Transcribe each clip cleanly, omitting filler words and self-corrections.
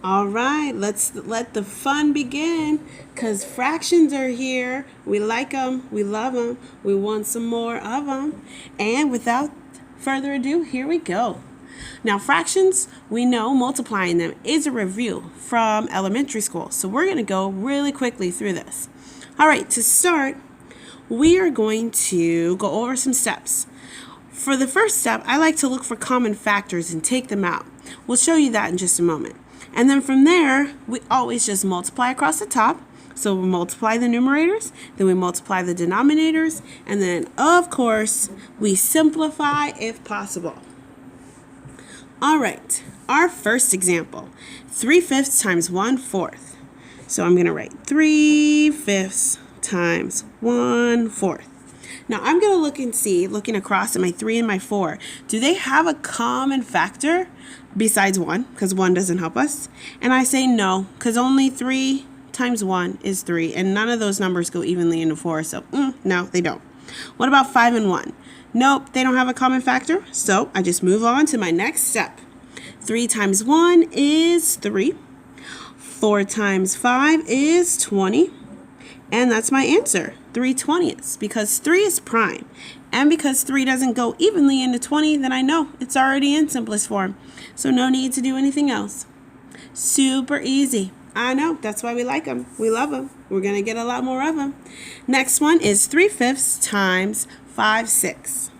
All right, let's let the fun begin because fractions are here. We like them, we love them, we want some more of them. And without further ado, here we go. Now, fractions, we know multiplying them is a review from elementary school. So we're going to go really quickly through this. All right, to start, we are going to go over some steps. For the first step, I like to look for common factors and take them out. We'll show you that in just a moment. And then from there, we always just multiply across the top. So we multiply the numerators, then we multiply the denominators, and then, of course, we simplify if possible. All right, our first example, 3/5 times 1/4. So I'm going to write 3/5 times 1/4. Now I'm going to look and see, looking across at my 3 and my 4, do they have a common factor besides 1? Because 1 doesn't help us. And I say no, because only 3 times 1 is 3, and none of those numbers go evenly into 4, so no, they don't. What about 5 and 1? Nope, they don't have a common factor, so I just move on to my next step. 3 times 1 is 3. 4 times 5 is 20. And that's my answer, 3/20, because 3 is prime. And because 3 doesn't go evenly into 20, then I know it's already in simplest form. So no need to do anything else. Super easy. I know, that's why we like them. We love them. We're going to get a lot more of them. Next one is 3/5 times 5/6.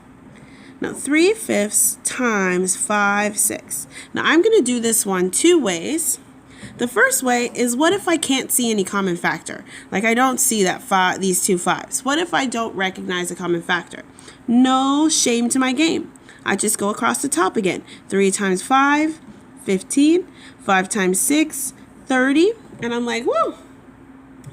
Now 3/5 times 5/6. Now I'm going to do this one two ways. The first way is, what if I can't see any common factor? Like I don't see that these two 5s. What if I don't recognize a common factor? No shame to my game. I just go across the top again. 3 times 5, 15. 5 times 6, 30. And I'm like, whoa.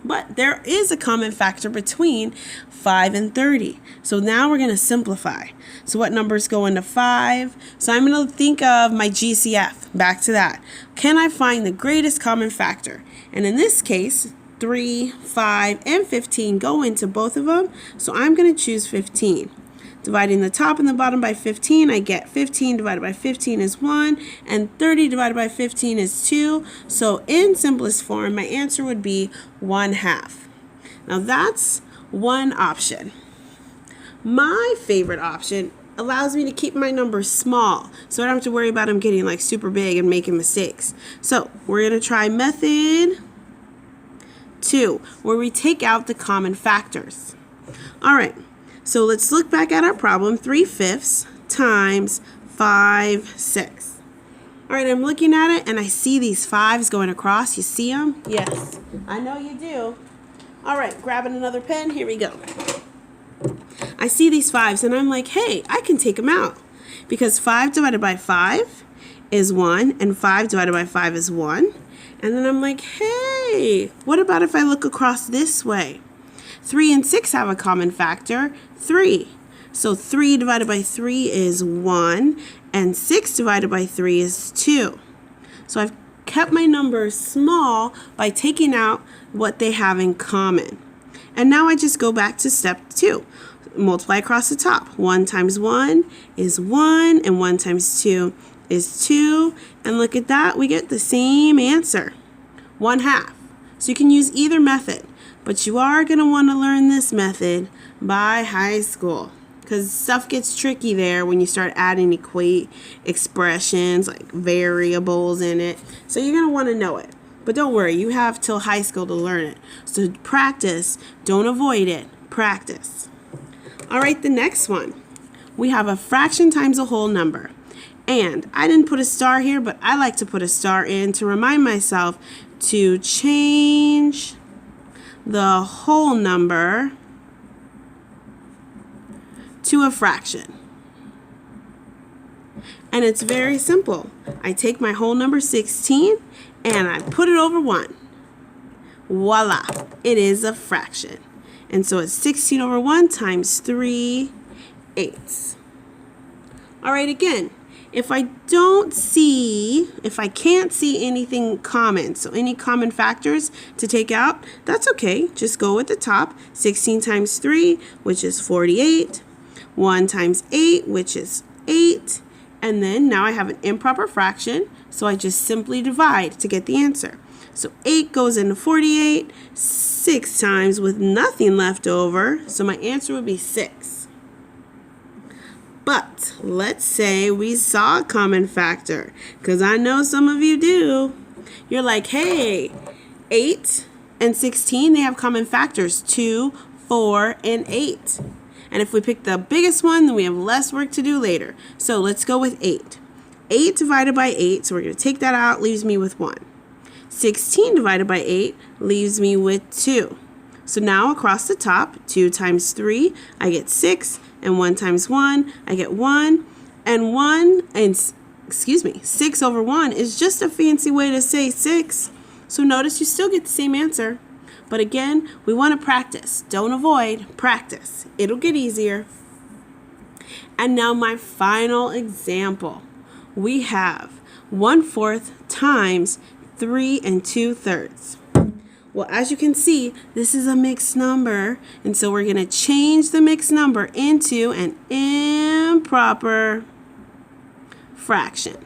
But there is a common factor between 5 and 30. So now we're going to simplify. So what numbers go into 5? So I'm going to think of my GCF. Back to that. Can I find the greatest common factor? And in this case, 3, 5, and 15 go into both of them. So I'm going to choose 15. Dividing the top and the bottom by 15, I get 15 divided by 15 is 1, and 30 divided by 15 is 2. So in simplest form, my answer would be 1/2. Now that's one option. My favorite option allows me to keep my numbers small, so I don't have to worry about them getting like super big and making mistakes. So we're going to try method 2, where we take out the common factors. All right. So let's look back at our problem, 3/5 times 5/6. All right, I'm looking at it and I see these 5s going across. You see them? Yes, I know you do. All right, grabbing another pen, here we go. I see these 5s and I'm like, hey, I can take them out. Because 5 divided by 5 is 1 and 5 divided by 5 is 1. And then I'm like, hey, what about if I look across this way? 3 and 6 have a common factor, 3. So 3 divided by 3 is 1, and 6 divided by 3 is 2. So I've kept my numbers small by taking out what they have in common. And now I just go back to step 2. Multiply across the top. 1 times 1 is 1, and 1 times 2 is 2. And look at that, we get the same answer, 1/2. So you can use either method. But you are going to want to learn this method by high school, because stuff gets tricky there when you start adding expressions like variables in it. So you're going to want to know it. But don't worry, you have till high school to learn it. So practice. Don't avoid it. Practice. All right, the next one. We have a fraction times a whole number. And I didn't put a star here, but I like to put a star in to remind myself to change the whole number to a fraction. And it's very simple. I take my whole number 16 and I put it over 1. Voila, it is a fraction. And so it's 16 over 1 times 3/8. All right, again, if I can't see anything common, so any common factors to take out, that's okay. Just go with the top. 16 times 3, which is 48. 1 times 8, which is 8. And then now I have an improper fraction, So I just simply divide to get the answer. So 8 goes into 48 6 times with nothing left over. So my answer would be 6. But let's say we saw a common factor, because I know some of you do. You're like, hey, 8 and 16, they have common factors, 2, 4, and 8. And if we pick the biggest one, then we have less work to do later. So let's go with 8. 8 divided by 8, so we're going to take that out, leaves me with 1. 16 divided by 8 leaves me with 2. So now across the top, 2 times 3, I get 6, and 1 times 1, I get 1, and 6 over 1 is just a fancy way to say 6. So notice you still get the same answer. But again, we want to practice. Don't avoid, practice. It'll get easier. And now my final example. We have 1/4 times 3 2/3. Well, as you can see, this is a mixed number. And so we're going to change the mixed number into an improper fraction.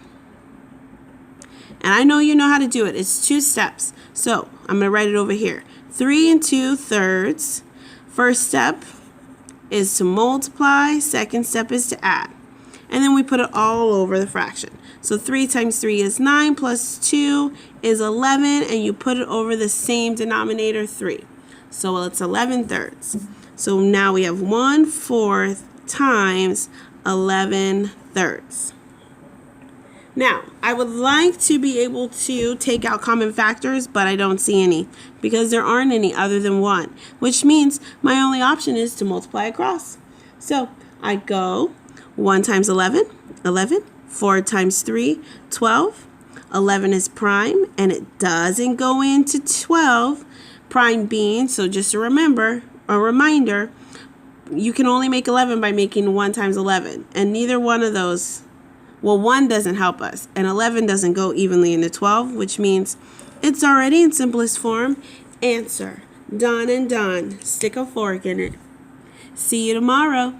And I know you know how to do it. It's 2 steps. So I'm going to write it over here. 3 2/3. First step is to multiply. Second step is to add. And then we put it all over the fraction. So 3 times 3 is 9 plus 2 is 11. And you put it over the same denominator, 3. So it's 11/3. So now we have 1/4 times 11/3. Now, I would like to be able to take out common factors, but I don't see any because there aren't any other than 1, which means my only option is to multiply across. So I go 1 times 11, 11, 4 times 3, 12. 11 is prime, and it doesn't go into 12, prime being, so just a reminder, you can only make 11 by making 1 times 11, and neither one of those. Well, 1 doesn't help us, and 11 doesn't go evenly into 12, which means it's already in simplest form. Answer. Done and done. Stick a fork in it. See you tomorrow.